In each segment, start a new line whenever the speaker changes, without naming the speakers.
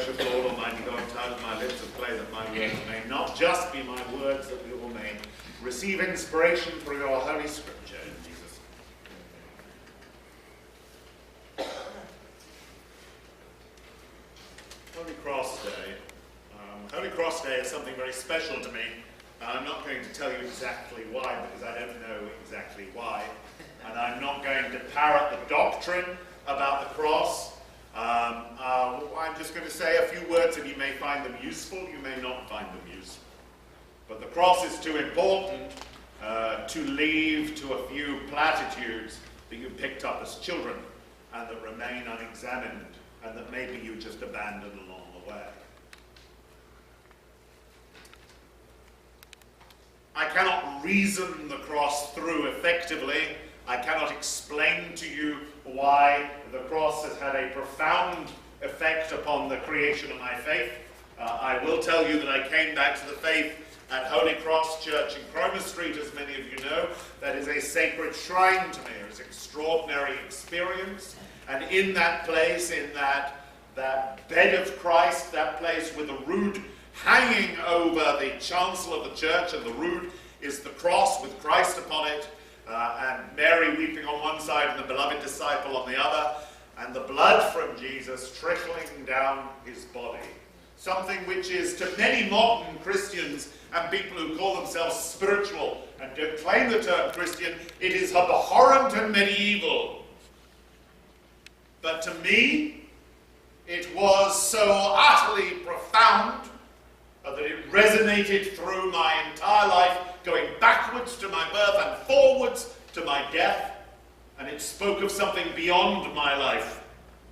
gracious Lord, Almighty God, tighten my lips of clay that my words may not just be my words, that we all may receive inspiration through your Holy Scripture in Jesus. Holy Cross Day. Holy Cross Day is something very special to me. I'm not going to tell you exactly why, because I don't know exactly why. And I'm not going to parrot the doctrine about the cross. I'm just going to say a few words, and you may find them useful, you may not find them useful. But the cross is too important to leave to a few platitudes that you picked up as children and that remain unexamined and that maybe you just abandoned along the way. I cannot reason the cross through effectively. I cannot explain to you why the cross has had a profound effect upon the creation of my faith. I will tell you that I came back to the faith at Holy Cross Church in Cromer Street, as many of you know. That is a sacred shrine to me. It's an extraordinary experience. And in that place, in that bed of Christ, that place with the rood hanging over the chancel of the church, and the rood is the cross with Christ upon it, and Mary weeping on one side and the beloved disciple on the other, and the blood from Jesus trickling down his body. Something which is, to many modern Christians and people who call themselves spiritual and don't claim the term Christian, it is abhorrent and medieval. But to me, it was so utterly profound that it resonated through my entire life, going backwards to my birth and forwards to my death, and it spoke of something beyond my life.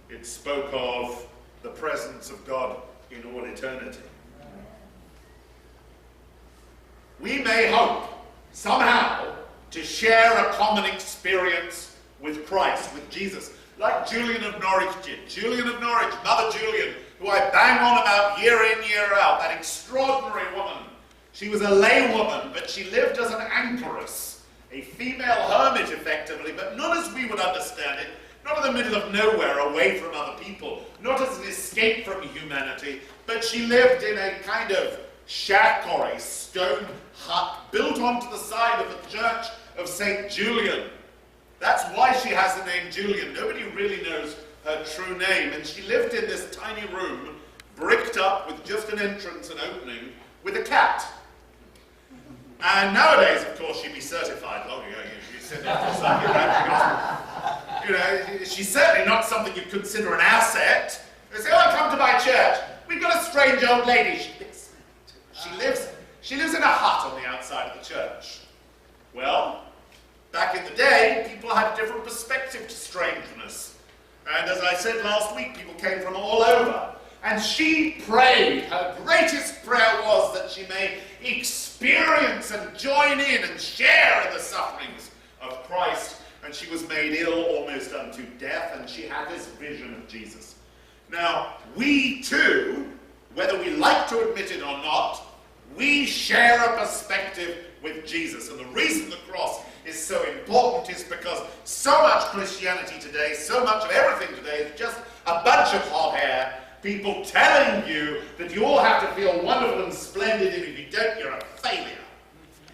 It spoke of the presence of God in all eternity. We may hope, somehow, to share a common experience with Christ, with Jesus, like Julian of Norwich did. Julian of Norwich, Mother Julian, who I bang on about year in, year out, that extraordinary woman. She was a laywoman, but she lived as an anchoress, a female hermit effectively, but not as we would understand it, not in the middle of nowhere, away from other people, not as an escape from humanity, but she lived in a kind of shack or a stone hut built onto the side of the church of St. Julian. That's why she has the name Julian. Nobody really knows her true name, and she lived in this tiny room, bricked up with just an entrance and opening, with a cat. And nowadays, of course, she'd be certified long ago. She'd sit there for some she's certainly not something you'd consider an asset. They say, "Oh, come to my church. We've got a strange old lady." She lives in a hut on the outside of the church. Well, back in the day, people had a different perspective to strangeness. And as I said last week, people came from all over. And she prayed. Her greatest prayer was that she may experience and join in and share in the sufferings of Christ. And she was made ill almost unto death, and she had this vision of Jesus. Now, we too, whether we like to admit it or not, we share a perspective with Jesus. And the reason the cross is so important is because so much Christianity today, so much of everything today is just a bunch of hot air, people telling you that you all have to feel wonderful and splendid, and if you don't, you're a failure.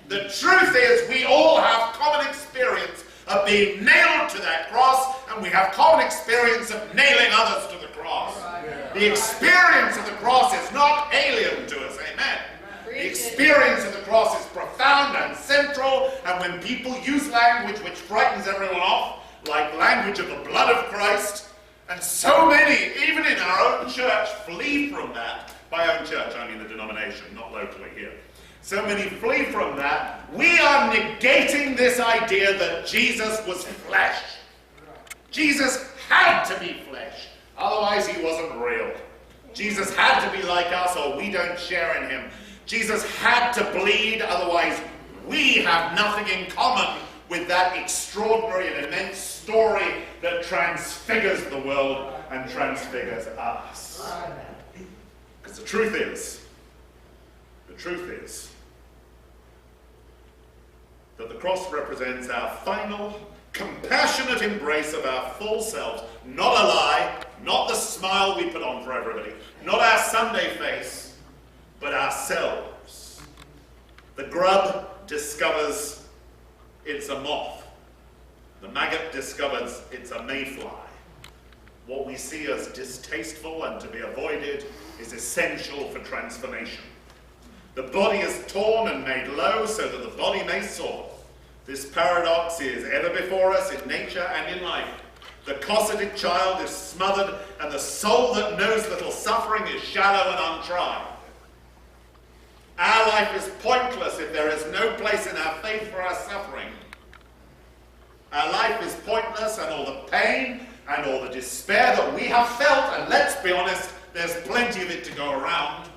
The truth is, we all have common experience of being nailed to that cross, and we have common experience of nailing others to the cross. Right. The experience of the cross is not alien to us, amen. The experience of the cross is profound and central, and when people use language which frightens everyone off, like language of the blood of Christ, and so many, even in our own church, flee from that. By own church, I mean the denomination, not locally here. So many flee from that. We are negating this idea that Jesus was flesh. Jesus had to be flesh, otherwise he wasn't real. Jesus had to be like us, or we don't share in him. Jesus had to bleed, otherwise we have nothing in common with that extraordinary and immense story that transfigures the world and transfigures us. Because the truth is that the cross represents our final, compassionate embrace of our full selves. Not a lie, Not the smile we put on for everybody. Not our Sunday face, but ourselves. The grub discovers it's a moth. The maggot discovers it's a mayfly. What we see as distasteful and to be avoided is essential for transformation. The body is torn and made low so that the body may soar. This paradox is ever before us in nature and in life. The cosseted child is smothered, and the soul that knows little suffering is shallow and untried. Our life is pointless if there is no place in our faith for our suffering. Our life is pointless, and all the pain and all the despair that we have felt, and let's be honest, there's plenty of it to go around.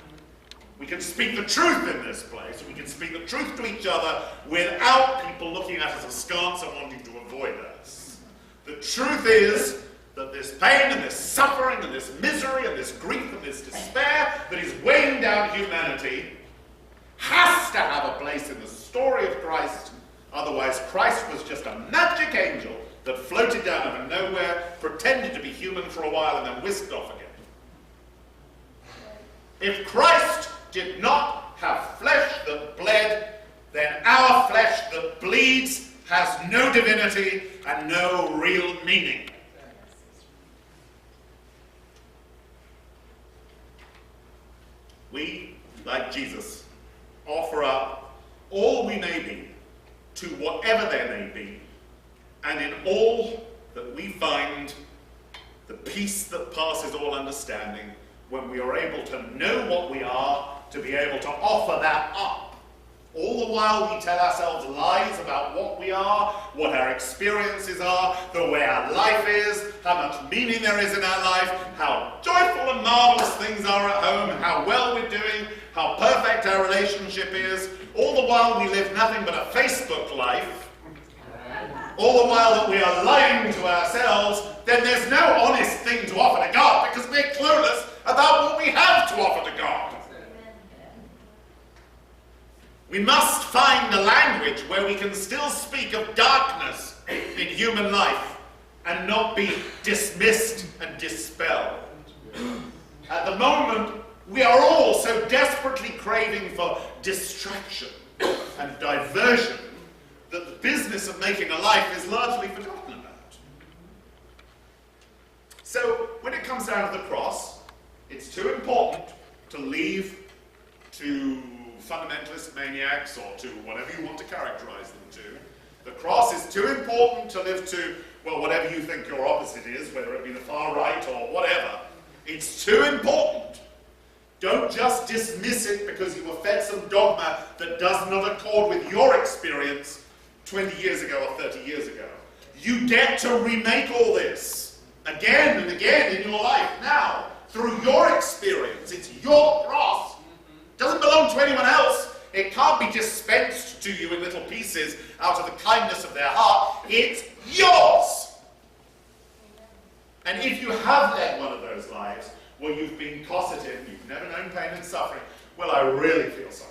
We can speak the truth in this place. We can speak the truth to each other without people looking at us askance and wanting to avoid us. The truth is that this pain and this suffering and this misery and this grief and this despair that is weighing down humanity has to have a place in the story of Christ. Otherwise, Christ was just a magic angel that floated down out of nowhere, pretended to be human for a while, and then whisked off again. If Christ did not have flesh that bled, then our flesh that bleeds has no divinity and no real meaning. We, like Jesus, offer up all we may be to whatever there may be, and in all that we find the peace that passes all understanding when we are able to know what we are, to be able to offer that up. All the while we tell ourselves lies about what we are, what our experiences are, the way our life is, how much meaning there is in our life, how joyful and marvelous things are at home, how well we're doing, how perfect our relationship is. All the while we live nothing but a Facebook life. All the while that we are lying to ourselves, then there's no honest thing to offer to God because we're clueless about what we have to offer to God. We must find a language where we can still speak of darkness in human life and not be dismissed and dispelled. At the moment, we are all so desperately craving for distraction and diversion that the business of making a life is largely forgotten about. So, when it comes down to the cross, it's too important to leave to fundamentalist maniacs or to whatever you want to characterize them to. The cross is too important to live to, well, whatever you think your opposite is, whether it be the far right or whatever. It's too important. Don't just dismiss it because you were fed some dogma that does not accord with your experience 20 years ago or 30 years ago. You get to remake all this again and again in your life now through your experience. It's your cross. It doesn't belong to anyone else. It can't be dispensed to you in little pieces out of the kindness of their heart. It's yours. And if you have led one of those lives where you've been cosseted, you've never known pain and suffering, well, I really feel sorry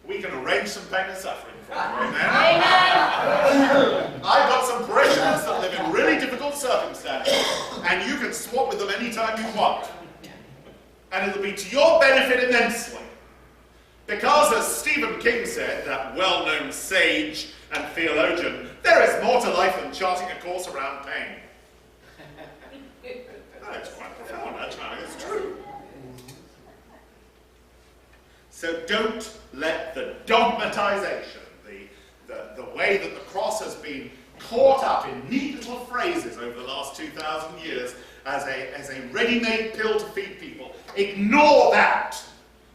for you. We can arrange some pain and suffering for you. Amen? I've got some parishioners that live in really difficult circumstances, and you can swap with them anytime you want. And it'll be to your benefit immensely. Because, as Stephen King said, that well-known sage and theologian, there is more to life than charting a course around pain. That's quite profound, actually. It's true. So don't let the dogmatization, the way that the cross has been caught up in neat little phrases over the last 2,000 years as a ready-made pill to feed people, ignore that.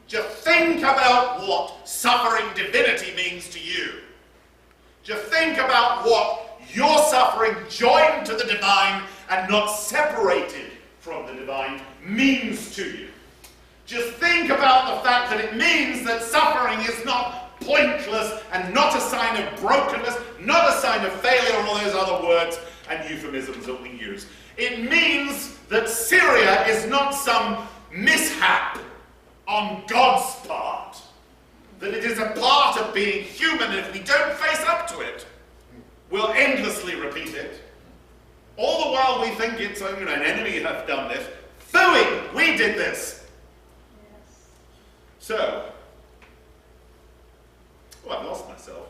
Just think about what suffering divinity means to you. Just think about what your suffering joined to the divine and not separated from the divine means to you. Just think about the fact that it means that suffering is not pointless and not a sign of brokenness, not a sign of failure, or all those other words and euphemisms that we use. It means that Syria is not some mishap on God's part, that it is a part of being human, and if we don't face up to it, we'll endlessly repeat it. All the while we think it's an enemy have done this. Phooey! We did this!
Yes.
So, I've lost myself.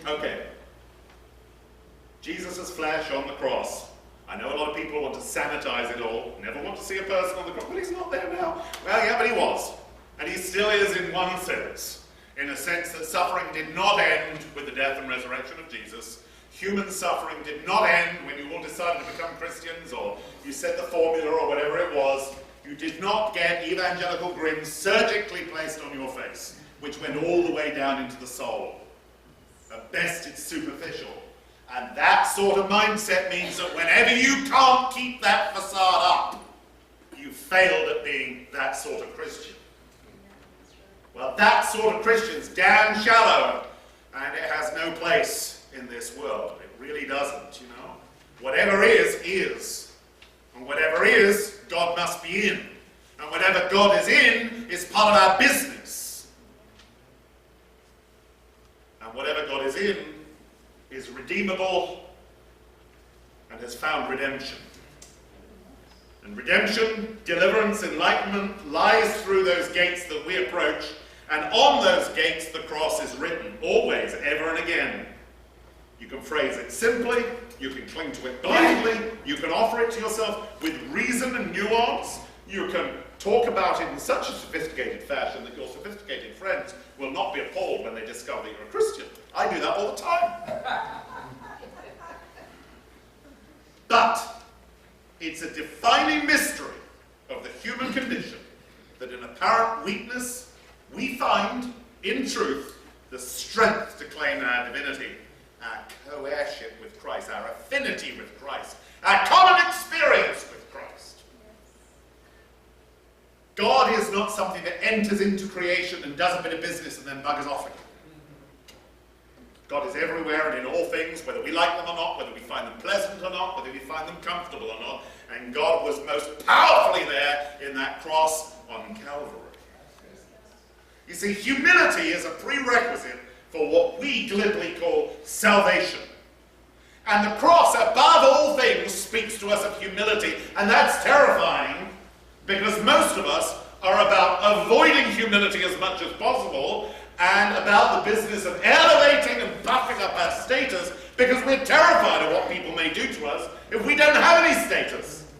Okay. Jesus' flesh on the cross. I know a lot of people want to sanitize it all, never want to see a person on the cross, but he's not there now. Well, yeah, but he was. And he still is in one sense. In a sense that suffering did not end with the death and resurrection of Jesus. Human suffering did not end when you all decided to become Christians, or you said the formula, or whatever it was. You did not get evangelical grin surgically placed on your face, which went all the way down into the soul. At best, it's superficial. And that sort of mindset means that whenever you can't keep that facade up, you failed at being that sort of Christian. Well, that sort of Christian's damn shallow, and it has no place in this world. It really doesn't, you know. Whatever is. And whatever is, God must be in. And whatever God is in is part of our business. And whatever God is in is redeemable and has found redemption. And redemption, deliverance, enlightenment lies through those gates that we approach, and on those gates the cross is written, always, ever and again. You can phrase it simply, you can cling to it blindly, you can offer it to yourself with reason and nuance, you can talk about it in such a sophisticated fashion that your sophisticated friends will not be appalled when they discover that you're a Christian. I do that all the time. But it's a defining mystery of the human condition that in apparent weakness we find, in truth, the strength to claim our divinity, our co-heirship with Christ, our affinity with Christ, our common experience with Christ. God is not something that enters into creation and does a bit of business and then buggers off again. God is everywhere and in all things, whether we like them or not, whether we find them pleasant or not, whether we find them comfortable or not. And God was most powerfully there in that cross on Calvary. You see, humility is a prerequisite for what we glibly call salvation. And the cross, above all things, speaks to us of humility. And that's terrifying, because most of us are about avoiding humility as much as possible, and about the business of elevating and buffing up our status, because we're terrified of what people may do to us if we don't have any status.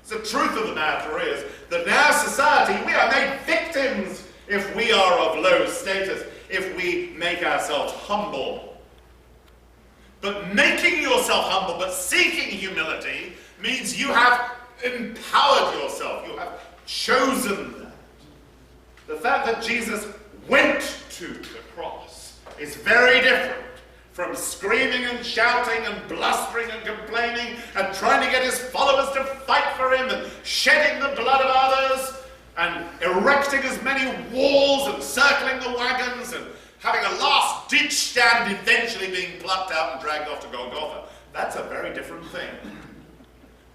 The truth of the matter is that in our society we are made victims if we are of low status, if we make ourselves humble. But making yourself humble, but seeking humility, means you have empowered yourself, you have chosen that. The fact that Jesus went to the cross is very different from screaming and shouting and blustering and complaining and trying to get his followers to fight for him and shedding the blood of others and erecting as many walls and circling the wagons and having a last-ditch stand eventually being plucked out and dragged off to Golgotha. That's a very different thing.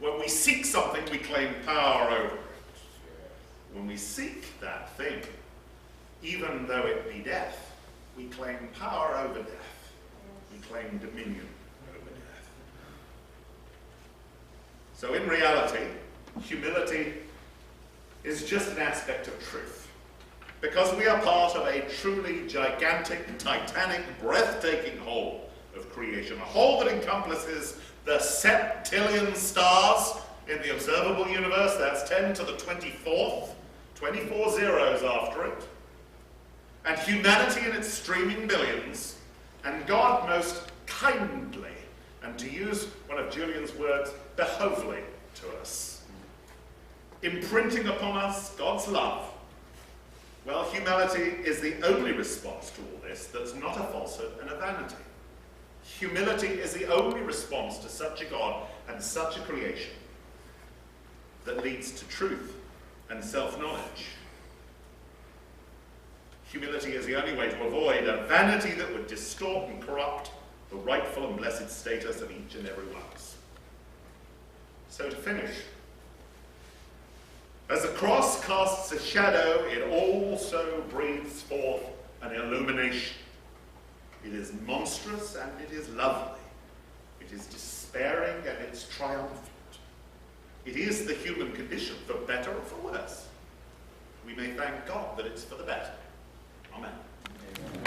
When we seek something, we claim power over it. When we seek that thing, even though it be death, we claim power over death. We claim dominion over death. So in reality, humility is just an aspect of truth. Because we are part of a truly gigantic, titanic, breathtaking whole of creation. A whole that encompasses the septillion stars in the observable universe. That's 10 to the 24th. 24 zeros after it. And humanity in its streaming billions. And God most kindly, and to use one of Julian's words, behovely to us. Imprinting upon us God's love. Well, humanity is the only response to all this that's not a falsehood and a vanity. Humility is the only response to such a God and such a creation that leads to truth and self-knowledge. Humility is the only way to avoid a vanity that would distort and corrupt the rightful and blessed status of each and every one of us. So to finish, as the cross casts a shadow, it also breathes forth an illumination. It is monstrous and it is lovely. It is despairing and it's triumphant. It is the human condition, for better or for worse. We may thank God that it's for the better. Amen.
Amen.